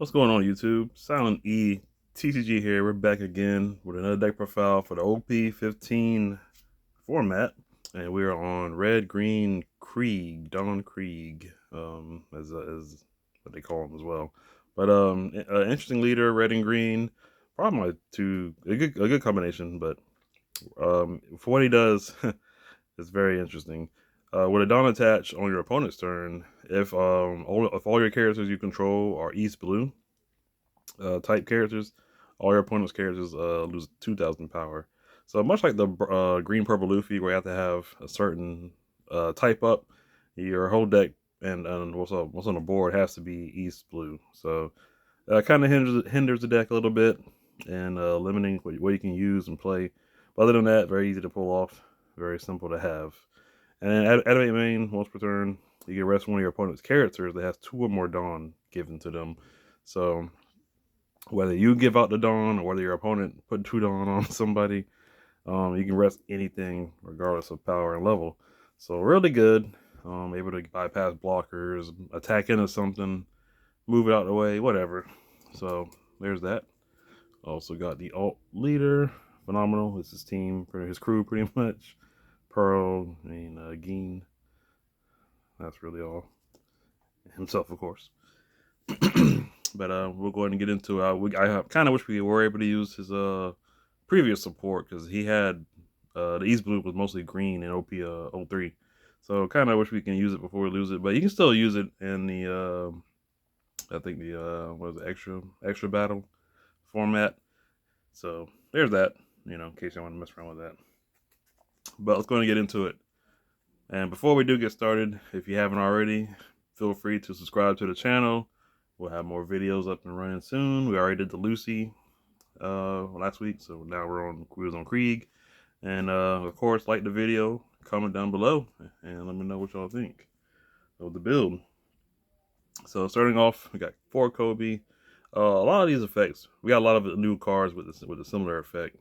What's going on, YouTube? Silent E TCG here. We're back again with another deck profile for the OP-15 format, and we are on red, green, Krieg, Don Krieg, as what they call him as well. But interesting leader, red and green. Probably my a good combination, but for what he does, it's very interesting. With a Dawn attached on your opponent's turn, if all your characters you control are East Blue type characters, all your opponent's characters lose 2,000 power. So much like the green purple Luffy, where you have to have a certain type up, your whole deck and what's on the board has to be East Blue. So kind of hinders the deck a little bit and limiting what you can use and play. But other than that, very easy to pull off, very simple to have. And then activate main once per turn. You can rest one of your opponent's characters that has 2 or more Dawn given to them. So whether you give out the Dawn or whether your opponent put 2 Dawn on somebody, you can rest anything regardless of power and level. So really good. Able to bypass blockers, attack into something, move it out of the way, whatever. So there's that. Also got the alt leader, phenomenal. It's his team, his crew, pretty much. Pearl and Geen. That's really all. Himself, of course. But we'll go ahead and get into it. I kind of wish we were able to use his previous support, because he had the East Blue was mostly green in OP 03. So kind of wish we can use it before we lose it. But you can still use it in the I think the what is it, extra battle format. So there's that. In case you want to mess around with that. But let's go and get into it. And before we do get started, if you haven't already, feel free to subscribe to the channel. We'll have more videos up and running soon. We already did the Lucy last week, so now we was on Krieg. And of course, like the video, comment down below, and let me know what y'all think of the build. So starting off, we got 4 Kobe. A lot of these effects, we got a lot of new cards with a similar effect.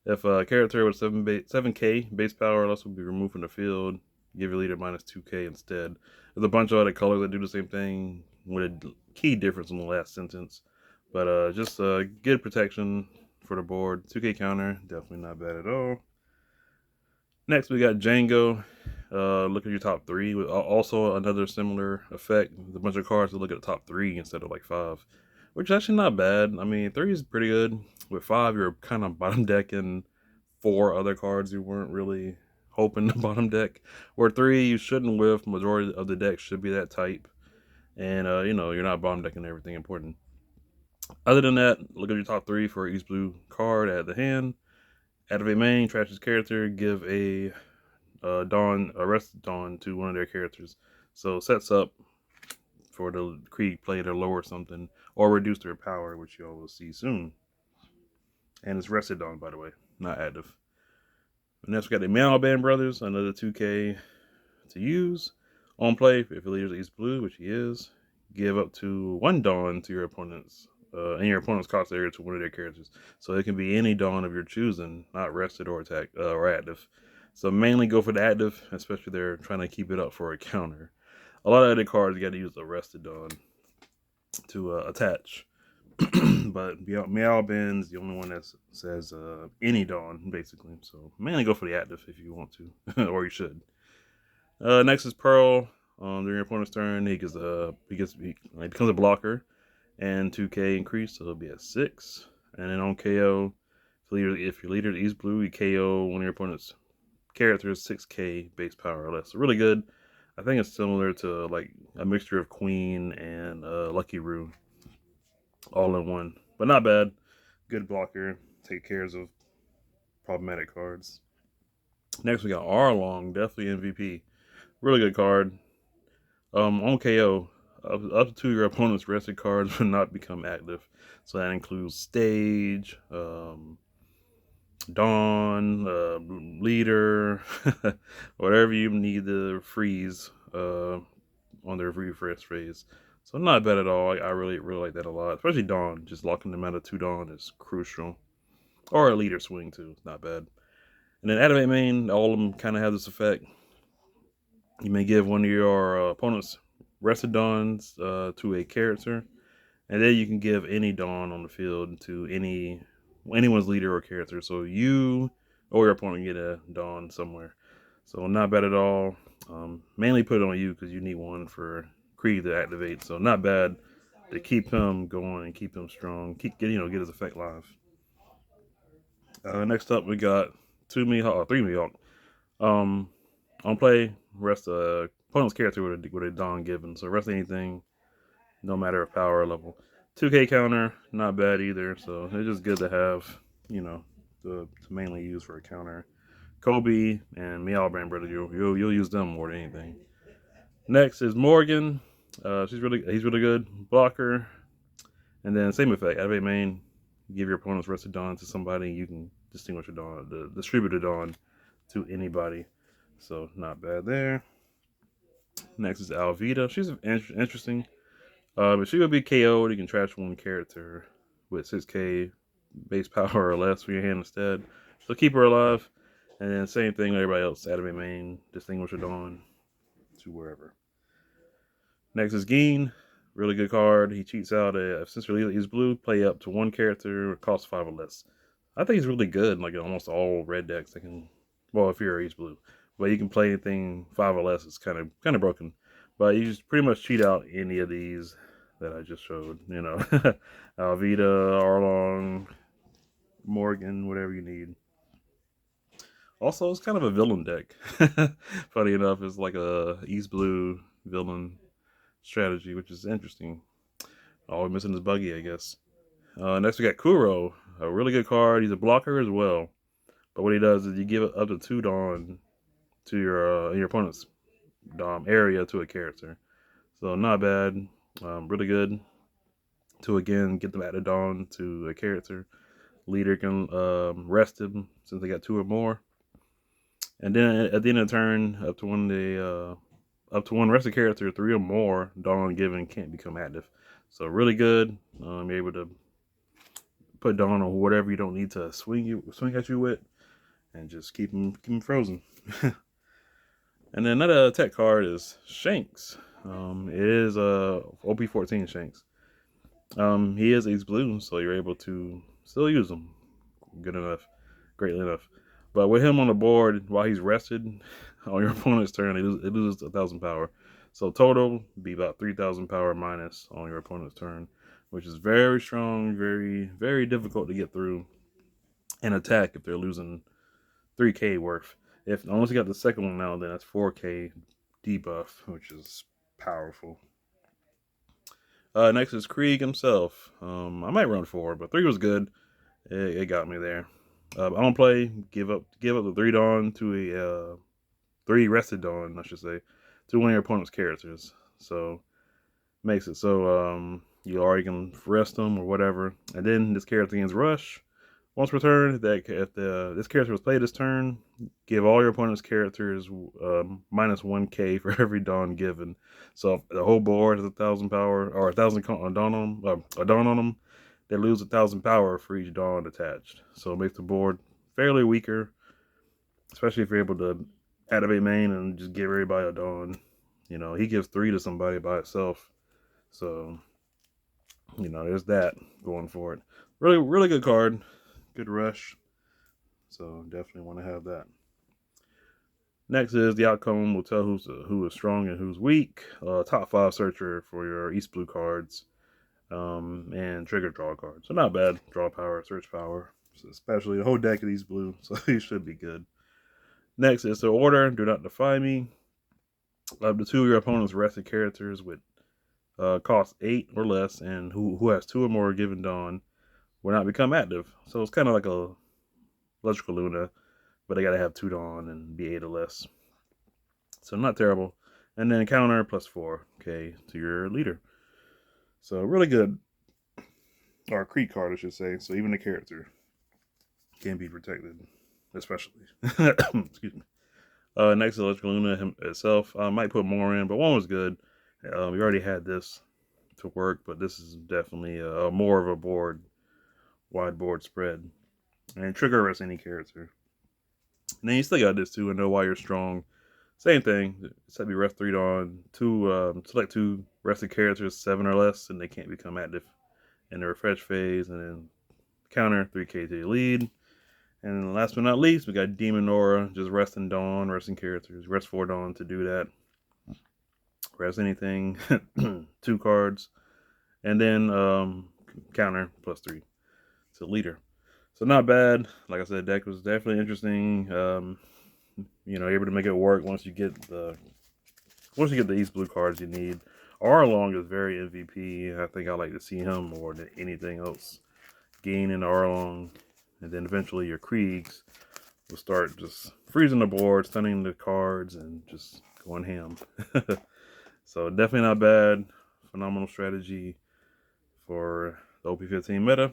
If a character with 7k base power, will be removed from the field, give your leader minus 2k instead. There's a bunch of other colors that do the same thing, with a key difference in the last sentence. But just good protection for the board. 2k counter, definitely not bad at all. Next, we got Django. Look at your top 3. With also another similar effect. There's a bunch of cards to look at the top 3 instead of like 5. Which is actually not bad. I mean, 3 is pretty good. With 5, you're kind of bottom decking 4 other cards you weren't really hoping to bottom deck. Where 3, you shouldn't whiff. Majority of the deck should be that type. And, you're not bottom decking everything important. Other than that, look at your top 3 for each blue card at the hand. Activate main, trash his character, give a rested Dawn to one of their characters. So sets up for the Krieg play to lower something or reduce their power, which you all will see soon. And it's rested Dawn, by the way, not active. And next we got the Meow Band Brothers, another 2k to use. On play, if your leader is blue, which he is, give up to 1 Dawn to your opponent's and your opponent's cost area to one of their characters. So it can be any Dawn of your choosing, not rested or attack or active. So mainly go for the active, especially they're trying to keep it up for a counter. A lot of other cards you got to use the rested Dawn to attach. But Meow Band's the only one that says any Dawn, basically. So mainly go for the active if you want to, or you should. Next is Pearl. During your opponent's turn, he becomes a blocker, and 2k increase, so he'll be at 6. And then on KO, if your leader is blue, you KO one of your opponent's characters 6k base power or less. So really good. I think it's similar to like a mixture of Queen and Lucky Roo, all in one. But not bad. Good blocker. Take care of problematic cards. Next we got Arlong, definitely MVP. Really good card. On KO, up to your opponent's rested cards will not become active. So that includes Stage, Dawn, Leader, whatever you need to freeze on their refresh phase. So not bad at all. I really like that a lot. Especially Dawn. Just locking them out of 2 Dawn is crucial. Or a Leader swing too. Not bad. And then Activate Main, all of them kind of have this effect. You may give one of your opponent's rested Dawns to a character. And then you can give any Dawn on the field to anyone's leader or character. So you or your opponent get a Dawn somewhere. So not bad at all. Mainly put it on you because you need one for Krieg to activate. So not bad to keep him going and keep him strong. Get his effect live. Next up we got 3 Mihawk. On play, rest opponent's character with a Dawn given. So rest anything, no matter of power or level. 2K counter, not bad either. So it's just good to have, to mainly use for a counter. Kobe and Meow Brand Brother, you'll use them more than anything. Next is Morgan. He's really good blocker. And then same effect, activate main. Give your opponent's rested Dawn to somebody. You can distinguish a Dawn, distribute a Dawn to anybody. So not bad there. Next is Alvita. She's interesting. But she would be KO'd. You can trash one character with 6K base power or less for your hand instead. So keep her alive. And then same thing with everybody else. Activate main, distinguish a Dawn to wherever. Next is Geen. Really good card. He cheats out. Since he's blue, play up to one character, cost 5 or less. I think he's really good. Like in almost all red decks, they can. Well, if you're East blue, but you can play anything 5 or less. It's kind of broken, but you just pretty much cheat out any of these that I just showed. Alvita, Arlong, Morgan, whatever you need. Also, it's kind of a villain deck. Funny enough, it's like a East blue villain strategy, which is interesting. All we're missing is Buggy, I guess. Next we got Kuro, a really good card. He's a blocker as well, but what he does is you give up to 2 Dawn to your opponent's area to a character. So not bad, really good to again get them added Dawn to a character. Leader can rest him since they got 2 or more, and then at the end of the turn, up to one rested character, 3 or more Dawn given can't become active. So really good. You're able to put Dawn on whatever you don't need to swing at you with, and just keep them frozen. And then another tech card is Shanks. It is OP-14 Shanks. He is Ace Blue, so you're able to still use him. Good enough, greatly enough. But with him on the board, while he's rested on your opponent's turn, it loses 1,000 power. So total be about 3,000 power minus on your opponent's turn, which is very strong, very, very difficult to get through and attack if they're losing 3K worth. Unless you got the second one now, then that's 4K debuff, which is powerful. Next is Krieg himself. I might run 4, but 3 was good. It got me there. I don't play. Give up the 3 Dawn to a 3 rested Dawn, I should say, to one of your opponent's characters. So makes it so you already can rest them or whatever, and then this character gains rush. Once per turn, if this character was played this turn, give all your opponent's characters minus 1K for every Dawn given. So if the whole board has 1,000 power or 1,000 Dawn on them, they lose 1,000 power for each Dawn attached. So it makes the board fairly weaker, especially if you're able to activate main and just give everybody a Dawn. He gives 3 to somebody by itself. So, there's that going for it. Really, really good card. Good rush. So definitely want to have that. Next is the outcome will tell who is strong and who's weak. Top 5 searcher for your East blue cards. And trigger draw cards. So not bad. Draw power, search power. So especially the whole deck of East blue. So you should be good. Next is the order. Do not defy me. Up to 2 of your opponent's rested characters with cost 8 or less, and who has 2 or more given Dawn will not become active. So it's kind of like a Electrical Luna, but they gotta have 2 Dawn and be 8 or less. So not terrible. And then counter plus 4K to your leader. So really good. Or Krieg card, I should say. So even the character can be protected, especially. Excuse me. Next, Electrical Luna itself. I might put more in, but 1 was good. We already had this to work, but this is definitely more of a wide board spread. And trigger rest any character. And then you still got this too, and know why you're strong. Same thing. Set me rest 3 Dawn. Select 2 rested characters, 7 or less, and they can't become active. in the refresh phase, and then counter 3k to the lead. And last but not least, we got Demon Aura, just resting Dawn, resting characters, rest 4 Dawn to do that. Rest anything, 2 cards, and then counter +3 to leader. So not bad. Like I said, deck was definitely interesting. You know, able to make it work once you get the East Blue cards you need. Arlong is very MVP. I think I like to see him more than anything else. Gaining Arlong, and then eventually your Kriegs will start just freezing the board, stunning the cards, and just going ham. So definitely not bad. Phenomenal strategy for the OP-15 meta.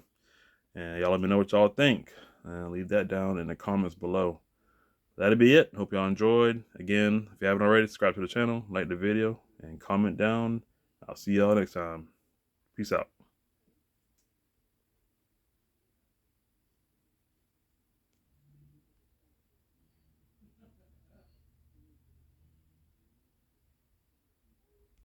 And y'all let me know what y'all think. Leave that down in the comments below. That'll be it. Hope y'all enjoyed. Again, if you haven't already, subscribe to the channel, like the video, and comment down. I'll see y'all next time. Peace out.